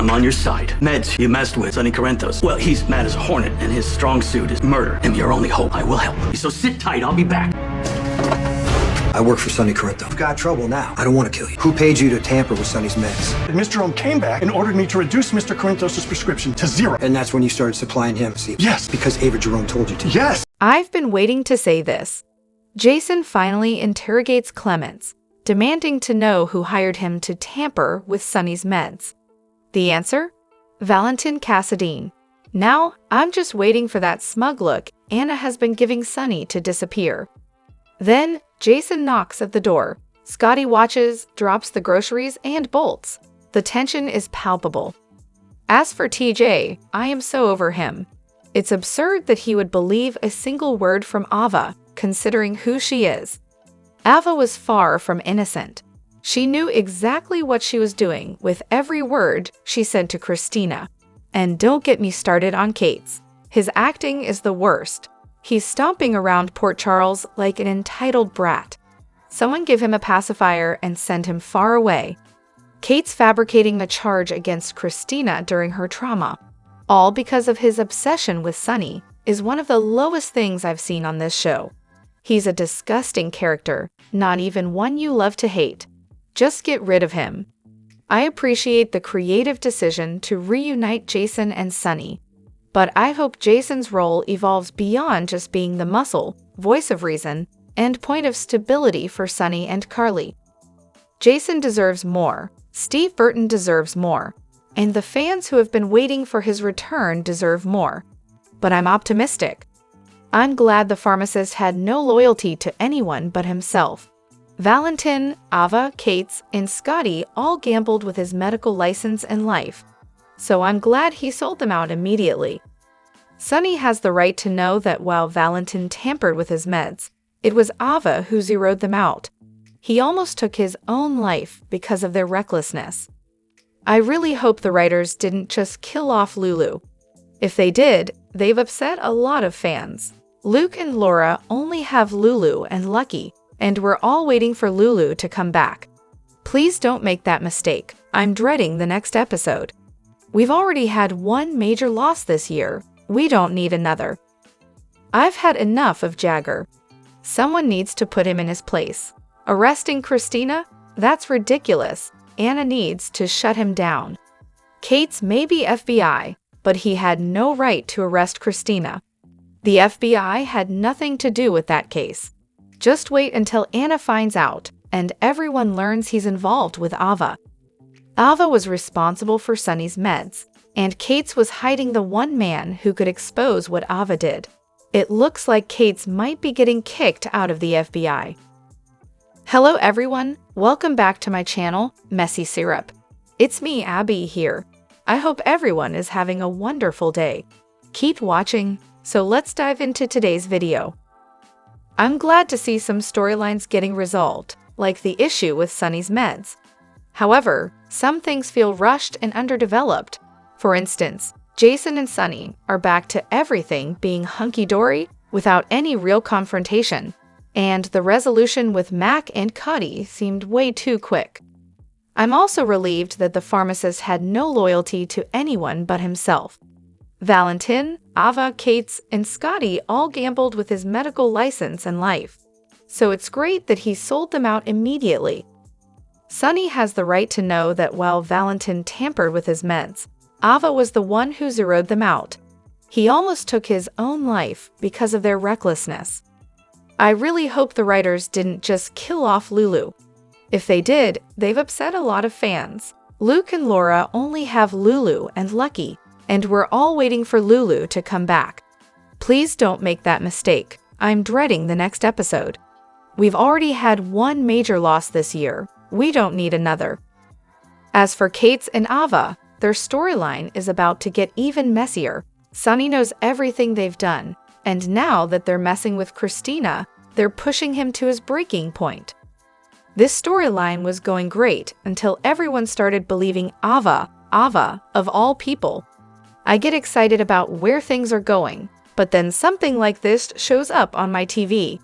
I'm on your side. Meds, you messed with Sonny Corinthos. Well, he's mad as a hornet, and his strong suit is murder. I'm your only hope. I will help. So sit tight, I'll be back. I work for Sonny Corinthos. You've got trouble now. I don't want to kill you. Who paid you to tamper with Sonny's meds? Mr. Ohm came back and ordered me to reduce Mr. Corinthos' prescription to 0. And that's when you started supplying him, see? Yes. Because Ava Jerome told you to. Yes. I've been waiting to say this. Jason finally interrogates Clemens, demanding to know who hired him to tamper with Sonny's meds. The answer? Valentin Cassadine. Now, I'm just waiting for that smug look Anna has been giving Sonny to disappear. Then, Jason knocks at the door. Scotty watches, drops the groceries, and bolts. The tension is palpable. As for TJ, I am so over him. It's absurd that he would believe a single word from Ava, considering who she is. Ava was far from innocent. She knew exactly what she was doing with every word she said to Christina. And don't get me started on Kate's. His acting is the worst. He's stomping around Port Charles like an entitled brat. Someone give him a pacifier and send him far away. Kate's fabricating a charge against Christina during her trauma, all because of his obsession with Sonny, is one of the lowest things I've seen on this show. He's a disgusting character, not even one you love to hate. Just get rid of him. I appreciate the creative decision to reunite Jason and Sonny, but I hope Jason's role evolves beyond just being the muscle, voice of reason, and point of stability for Sonny and Carly. Jason deserves more, Steve Burton deserves more, and the fans who have been waiting for his return deserve more. But I'm optimistic. I'm glad the pharmacist had no loyalty to anyone but himself. Valentin, Ava, Kate's, and Scotty all gambled with his medical license and life, so I'm glad he sold them out immediately. Sonny has the right to know that while Valentin tampered with his meds, it was Ava who zeroed them out. He almost took his own life because of their recklessness. I really hope the writers didn't just kill off Lulu. If they did, they've upset a lot of fans. Luke and Laura only have Lulu and Lucky, and we're all waiting for Lulu to come back. Please don't make that mistake. I'm dreading the next episode. We've already had one major loss this year. We don't need another. I've had enough of Jagger. Someone needs to put him in his place. Arresting Christina? That's ridiculous. Anna needs to shut him down. Kate's may be FBI, but he had no right to arrest Christina. The FBI had nothing to do with that case. Just wait until Anna finds out, and everyone learns he's involved with Ava. Ava was responsible for Sonny's meds, and Kate's was hiding the one man who could expose what Ava did. It looks like Kate's might be getting kicked out of the FBI. Hello everyone, welcome back to my channel, Messy Syrup. It's me, Abby, here. I hope everyone is having a wonderful day. Keep watching, so let's dive into today's video. I'm glad to see some storylines getting resolved, like the issue with Sonny's meds. However, some things feel rushed and underdeveloped. For instance, Jason and Sonny are back to everything being hunky-dory without any real confrontation, and the resolution with Mac and Cuddy seemed way too quick. I'm also relieved that the pharmacist had no loyalty to anyone but himself. Valentin, Ava, Kate's, and Scotty all gambled with his medical license and life, so it's great that he sold them out immediately. Sonny has the right to know that while Valentin tampered with his meds, Ava was the one who zeroed them out. He almost took his own life because of their recklessness. I really hope the writers didn't just kill off Lulu. If they did, they've upset a lot of fans. Luke and Laura only have Lulu and Lucky, and we're all waiting for Lulu to come back. Please don't make that mistake. I'm dreading the next episode. We've already had one major loss this year. We don't need another. As for Kate's and Ava, their storyline is about to get even messier. Sonny knows everything they've done, and now that they're messing with Christina, they're pushing him to his breaking point. This storyline was going great until everyone started believing Ava, of all people. I get excited about where things are going, but then something like this shows up on my TV.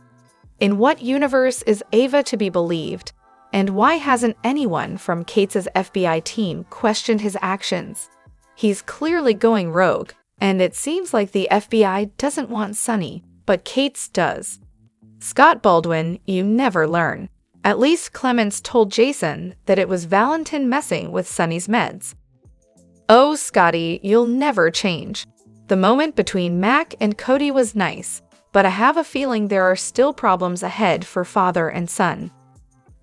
In what universe is Ava to be believed? And why hasn't anyone from Kate's FBI team questioned his actions? He's clearly going rogue, and it seems like the FBI doesn't want Sonny, but Kate's does. Scott Baldwin, you never learn. At least Clements told Jason that it was Valentin messing with Sonny's meds. Oh, Scotty, you'll never change. The moment between Mac and Cody was nice, but I have a feeling there are still problems ahead for father and son.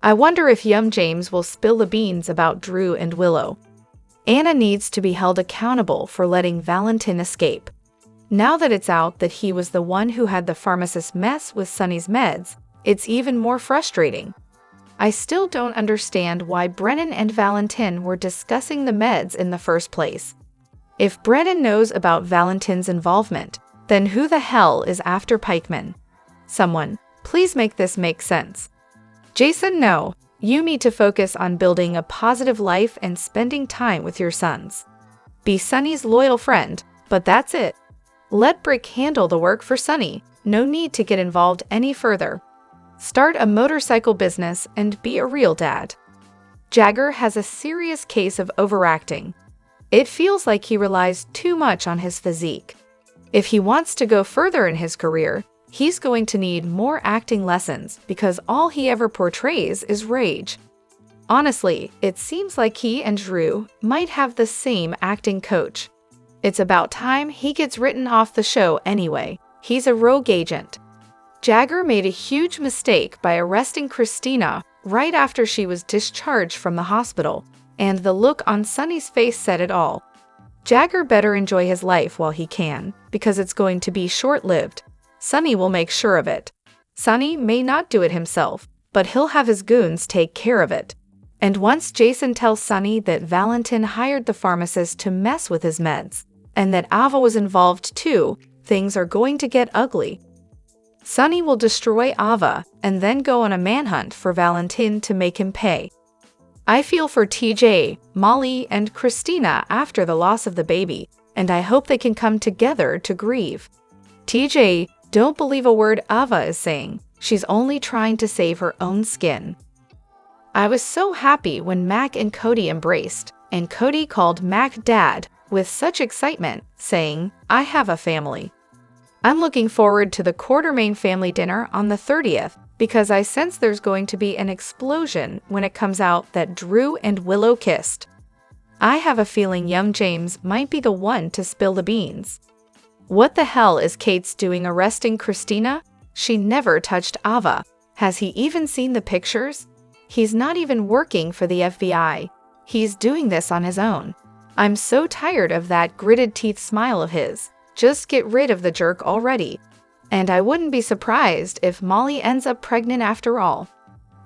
I wonder if young James will spill the beans about Drew and Willow. Anna needs to be held accountable for letting Valentin escape. Now that it's out that he was the one who had the pharmacist mess with Sonny's meds, it's even more frustrating. I still don't understand why Brennan and Valentin were discussing the meds in the first place. If Brennan knows about Valentin's involvement, then who the hell is after Pikeman? Someone, please make this make sense. Jason, no, you need to focus on building a positive life and spending time with your sons. Be Sonny's loyal friend, but that's it. Let Brick handle the work for Sonny, no need to get involved any further. Start a motorcycle business and be a real dad. Jagger has a serious case of overacting. It feels like he relies too much on his physique. If he wants to go further in his career, he's going to need more acting lessons because all he ever portrays is rage. Honestly, it seems like he and Drew might have the same acting coach. It's about time he gets written off the show anyway. He's a rogue agent. Jagger made a huge mistake by arresting Christina right after she was discharged from the hospital, and the look on Sonny's face said it all. Jagger better enjoy his life while he can, because it's going to be short-lived. Sonny will make sure of it. Sonny may not do it himself, but he'll have his goons take care of it. And once Jason tells Sonny that Valentin hired the pharmacist to mess with his meds, and that Ava was involved too, things are going to get ugly. Sonny will destroy Ava and then go on a manhunt for Valentin to make him pay. I feel for TJ, Molly, and Christina after the loss of the baby, and I hope they can come together to grieve. TJ, don't believe a word Ava is saying. She's only trying to save her own skin. I was so happy when Mac and Cody embraced, and Cody called Mac Dad with such excitement, saying, "I have a family." I'm looking forward to the Quartermain family dinner on the 30th because I sense there's going to be an explosion when it comes out that Drew and Willow kissed. I have a feeling young James might be the one to spill the beans. What the hell is Kate's doing arresting Christina? She never touched Ava. Has he even seen the pictures? He's not even working for the FBI. He's doing this on his own. I'm so tired of that gritted teeth smile of his. Just get rid of the jerk already. And I wouldn't be surprised if Molly ends up pregnant after all.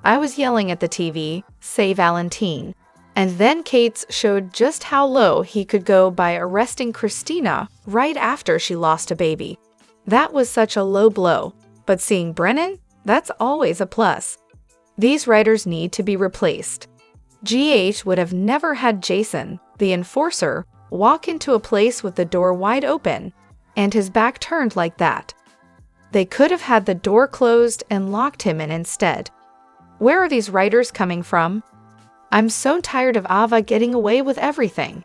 I was yelling at the TV, say Valentin. And then Kate's showed just how low he could go by arresting Christina right after she lost a baby. That was such a low blow. But seeing Brennan, that's always a plus. These writers need to be replaced. GH would have never had Jason, the enforcer, walk into a place with the door wide open and his back turned like that. They could have had the door closed and locked him in instead. Where are these writers coming from? I'm so tired of Ava getting away with everything.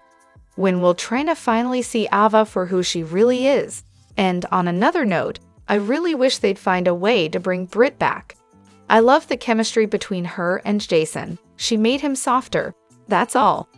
When will Trina finally see Ava for who she really is? And on another note, I really wish they'd find a way to bring Britt back. I love the chemistry between her and Jason. She made him softer. That's all.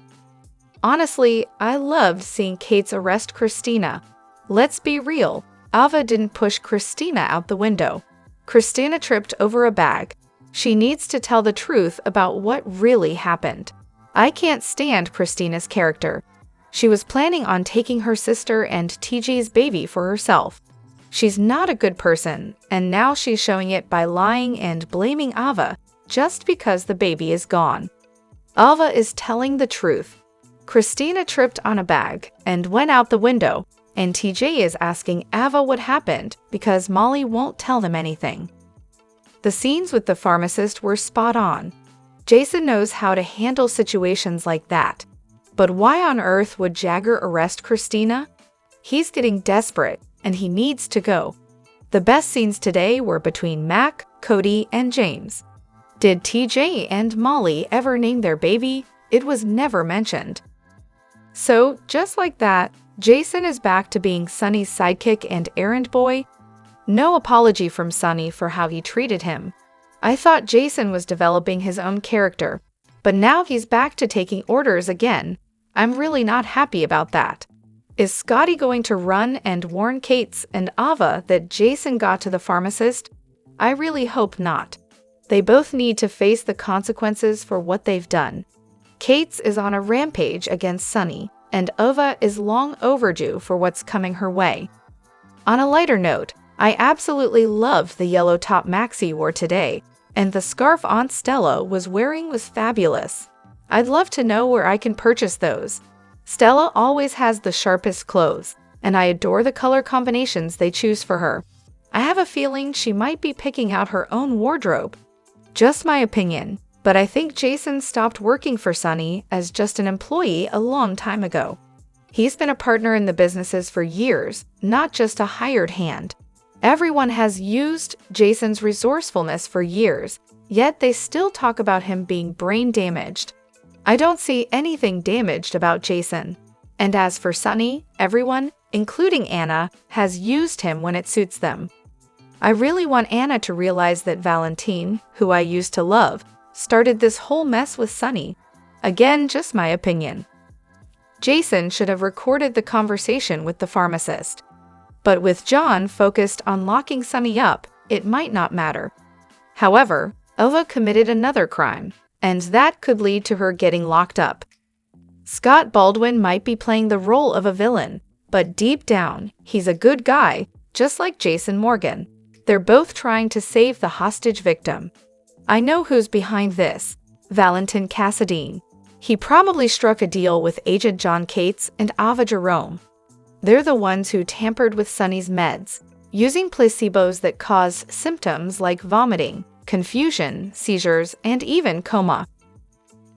Honestly, I loved seeing Kate's arrest Christina. Let's be real, Ava didn't push Christina out the window. Christina tripped over a bag. She needs to tell the truth about what really happened. I can't stand Christina's character. She was planning on taking her sister and TJ's baby for herself. She's not a good person, and now she's showing it by lying and blaming Ava just because the baby is gone. Ava is telling the truth. Christina tripped on a bag and went out the window, and TJ is asking Ava what happened because Molly won't tell them anything. The scenes with the pharmacist were spot on. Jason knows how to handle situations like that. But why on earth would Jagger arrest Christina? He's getting desperate, and he needs to go. The best scenes today were between Mac, Cody, and James. Did TJ and Molly ever name their baby? It was never mentioned. So, just like that, Jason is back to being Sunny's sidekick and errand boy. No apology from Sunny for how he treated him. I thought Jason was developing his own character, but now he's back to taking orders again. I'm really not happy about that. Is Scotty going to run and warn Kate's and Ava that Jason got to the pharmacist? I really hope not. They both need to face the consequences for what they've done. Kate's is on a rampage against Sunny, and Ava is long overdue for what's coming her way. On a lighter note, I absolutely loved the yellow top Maxie wore today, and the scarf Aunt Stella was wearing was fabulous. I'd love to know where I can purchase those. Stella always has the sharpest clothes, and I adore the color combinations they choose for her. I have a feeling she might be picking out her own wardrobe. Just my opinion, but I think Jason stopped working for Sunny as just an employee a long time ago. He's been a partner in the businesses for years, not just a hired hand. Everyone has used Jason's resourcefulness for years, yet they still talk about him being brain damaged. I don't see anything damaged about Jason. And as for Sunny, everyone, including Anna, has used him when it suits them. I really want Anna to realize that Valentine, who I used to love, started this whole mess with Sunny. Again, just my opinion. Jason should have recorded the conversation with the pharmacist. But with John focused on locking Sunny up, it might not matter. However, Ava committed another crime, and that could lead to her getting locked up. Scott Baldwin might be playing the role of a villain, but deep down, he's a good guy, just like Jason Morgan. They're both trying to save the hostage victim. I know who's behind this: Valentin Cassadine. He probably struck a deal with Agent John Cates and Ava Jerome. They're the ones who tampered with Sunny's meds, using placebos that cause symptoms like vomiting, confusion, seizures, and even coma.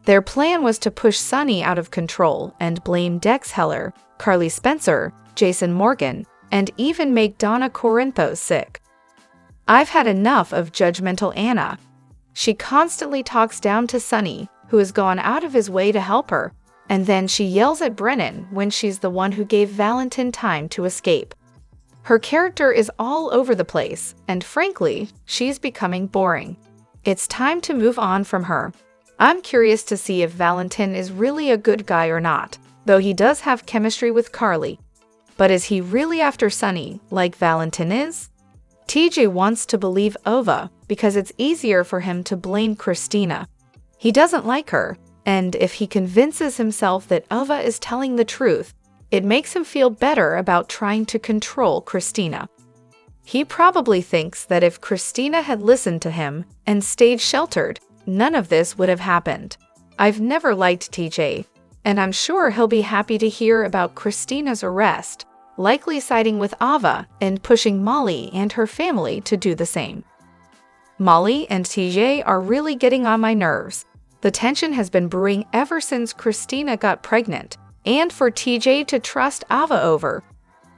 Their plan was to push Sunny out of control and blame Dex Heller, Carly Spencer, Jason Morgan, and even make Donna Corinthos sick. I've had enough of judgmental Anna. She constantly talks down to Sunny, who has gone out of his way to help her, and then she yells at Brennan when she's the one who gave Valentin time to escape. Her character is all over the place, and frankly, she's becoming boring. It's time to move on from her. I'm curious to see if Valentin is really a good guy or not, though he does have chemistry with Carly. But is he really after Sunny, like Valentin is? TJ wants to believe Ava because it's easier for him to blame Christina. He doesn't like her, and if he convinces himself that Ava is telling the truth, it makes him feel better about trying to control Christina. He probably thinks that if Christina had listened to him and stayed sheltered, none of this would have happened. I've never liked TJ, and I'm sure he'll be happy to hear about Christina's arrest, likely siding with Ava and pushing Molly and her family to do the same. Molly and TJ are really getting on my nerves. The tension has been brewing ever since Christina got pregnant, and for TJ to trust Ava over,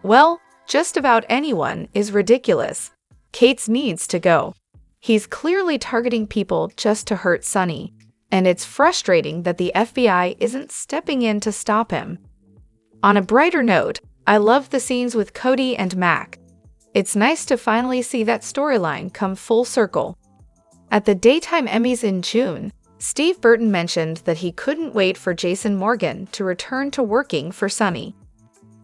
well, just about anyone is ridiculous. Kate's needs to go. He's clearly targeting people just to hurt Sunny, and it's frustrating that the FBI isn't stepping in to stop him. On a brighter note, I love the scenes with Cody and Mac. It's nice to finally see that storyline come full circle. At the Daytime Emmys in June, Steve Burton mentioned that he couldn't wait for Jason Morgan to return to working for Sunny.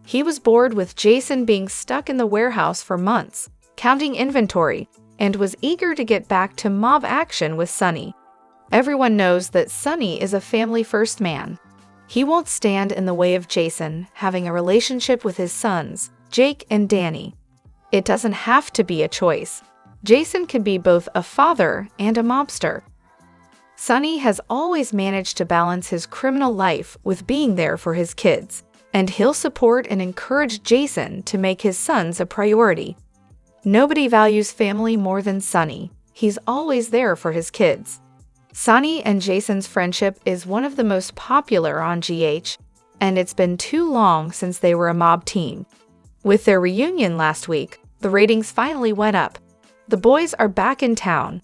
He was bored with Jason being stuck in the warehouse for months, counting inventory, and was eager to get back to mob action with Sunny. Everyone knows that Sunny is a family-first man. He won't stand in the way of Jason having a relationship with his sons, Jake and Danny. It doesn't have to be a choice. Jason can be both a father and a mobster. Sunny has always managed to balance his criminal life with being there for his kids, and he'll support and encourage Jason to make his sons a priority. Nobody values family more than Sunny. He's always there for his kids. Sunny and Jason's friendship is one of the most popular on GH, and it's been too long since they were a mob team. With their reunion last week, the ratings finally went up. The boys are back in town.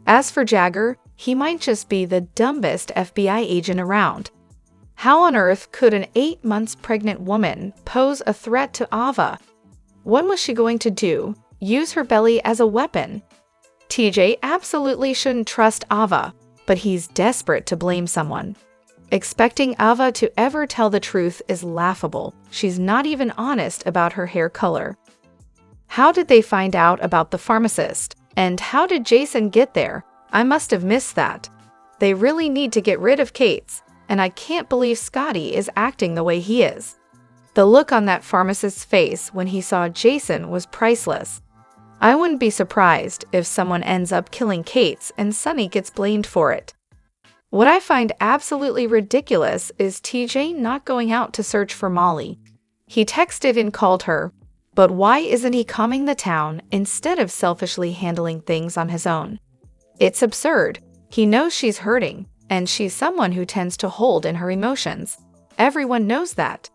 As for Jagger, he might just be the dumbest FBI agent around. How on earth could an 8 months pregnant woman pose a threat to Ava? What was she going to do? Use her belly as a weapon? TJ absolutely shouldn't trust Ava, but he's desperate to blame someone. Expecting Ava to ever tell the truth is laughable. She's not even honest about her hair color. How did they find out about the pharmacist? And how did Jason get there? I must have missed that. They really need to get rid of Kate's, and I can't believe Scotty is acting the way he is. The look on that pharmacist's face when he saw Jason was priceless. I wouldn't be surprised if someone ends up killing Kate's and Sonny gets blamed for it. What I find absolutely ridiculous is TJ not going out to search for Molly. He texted and called her, but why isn't he calming the town instead of selfishly handling things on his own? It's absurd. He knows she's hurting, and she's someone who tends to hold in her emotions. Everyone knows that.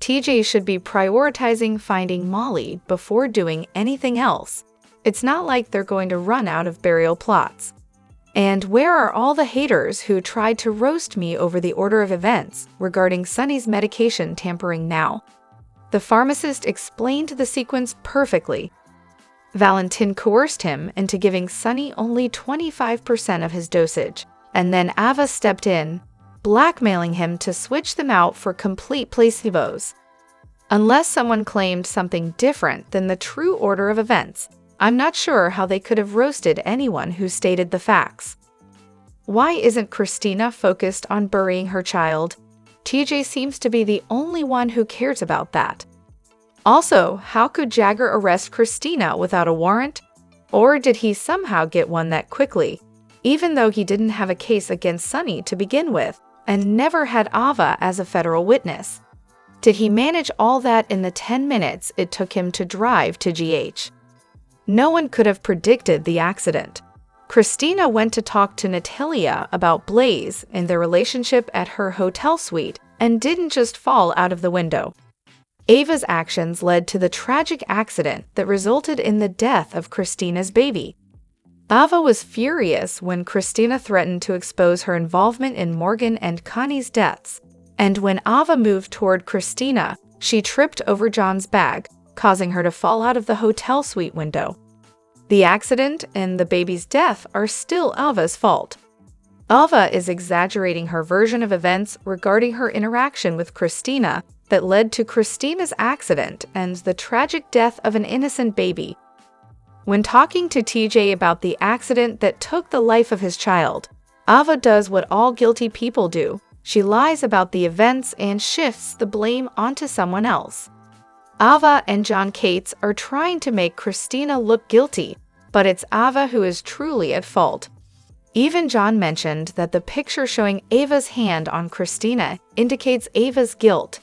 TJ should be prioritizing finding Molly before doing anything else. It's not like they're going to run out of burial plots. And where are all the haters who tried to roast me over the order of events regarding Sonny's medication tampering now? The pharmacist explained the sequence perfectly. Valentin coerced him into giving Sonny only 25% of his dosage, and then Ava stepped in, blackmailing him to switch them out for complete placebos. Unless someone claimed something different than the true order of events, I'm not sure how they could have roasted anyone who stated the facts. Why isn't Christina focused on burying her child? TJ seems to be the only one who cares about that. Also, how could Jagger arrest Christina without a warrant? Or did he somehow get one that quickly, even though he didn't have a case against Sonny to begin with, and never had Ava as a federal witness? Did he manage all that in the 10 minutes it took him to drive to GH? No one could have predicted the accident. Christina went to talk to Natalia about Blaze and their relationship at her hotel suite and didn't just fall out of the window. Ava's actions led to the tragic accident that resulted in the death of Christina's baby. Ava was furious when Christina threatened to expose her involvement in Morgan and Connie's deaths, and when Ava moved toward Christina, she tripped over John's bag, causing her to fall out of the hotel suite window. The accident and the baby's death are still Ava's fault. Ava is exaggerating her version of events regarding her interaction with Christina that led to Christina's accident and the tragic death of an innocent baby. When talking to TJ about the accident that took the life of his child, Ava does what all guilty people do. She lies about the events and shifts the blame onto someone else. Ava and John Cates are trying to make Christina look guilty, but it's Ava who is truly at fault. Even John mentioned that the picture showing Ava's hand on Christina indicates Ava's guilt.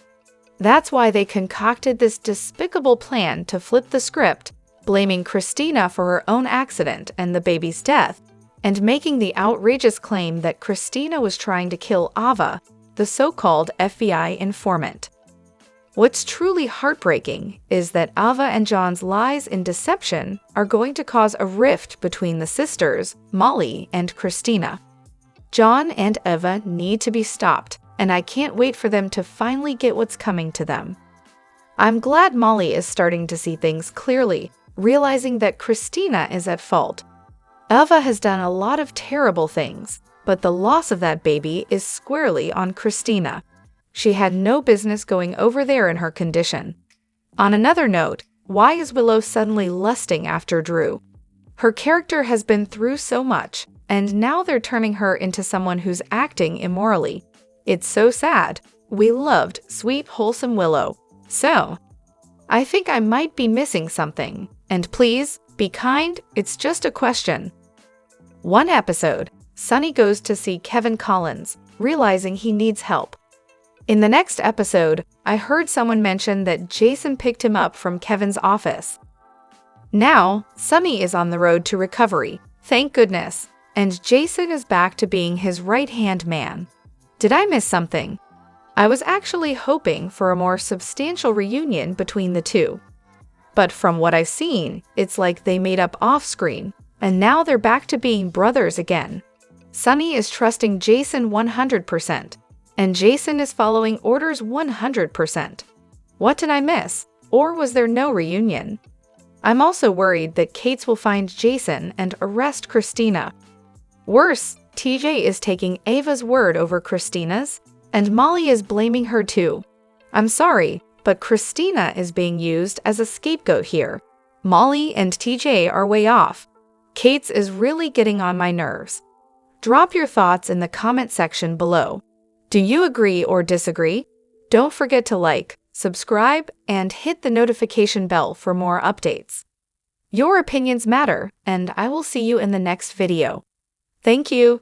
That's why they concocted this despicable plan to flip the script, blaming Christina for her own accident and the baby's death, and making the outrageous claim that Christina was trying to kill Ava, the so-called FBI informant. What's truly heartbreaking is that Ava and John's lies and deception are going to cause a rift between the sisters, Molly and Christina. John and Ava need to be stopped, and I can't wait for them to finally get what's coming to them. I'm glad Molly is starting to see things clearly, realizing that Christina is at fault. Ava has done a lot of terrible things, but the loss of that baby is squarely on Christina. She had no business going over there in her condition. On another note, why is Willow suddenly lusting after Drew? Her character has been through so much, and now they're turning her into someone who's acting immorally. It's so sad. We loved sweet, wholesome Willow. So, I think I might be missing something. And please, be kind, it's just a question. One episode, Sonny goes to see Kevin Collins, realizing he needs help. In the next episode, I heard someone mention that Jason picked him up from Kevin's office. Now, Sonny is on the road to recovery, thank goodness, and Jason is back to being his right-hand man. Did I miss something? I was actually hoping for a more substantial reunion between the two. But from what I've seen, it's like they made up off-screen, and now they're back to being brothers again. Sunny is trusting Jason 100%, and Jason is following orders 100%. What did I miss? Or was there no reunion? I'm also worried that Kate's will find Jason and arrest Christina. Worse, TJ is taking Ava's word over Christina's, and Molly is blaming her too. I'm sorry, but Christina is being used as a scapegoat here. Molly and TJ are way off. Kate's is really getting on my nerves. Drop your thoughts in the comment section below. Do you agree or disagree? Don't forget to like, subscribe, and hit the notification bell for more updates. Your opinions matter, and I will see you in the next video. Thank you.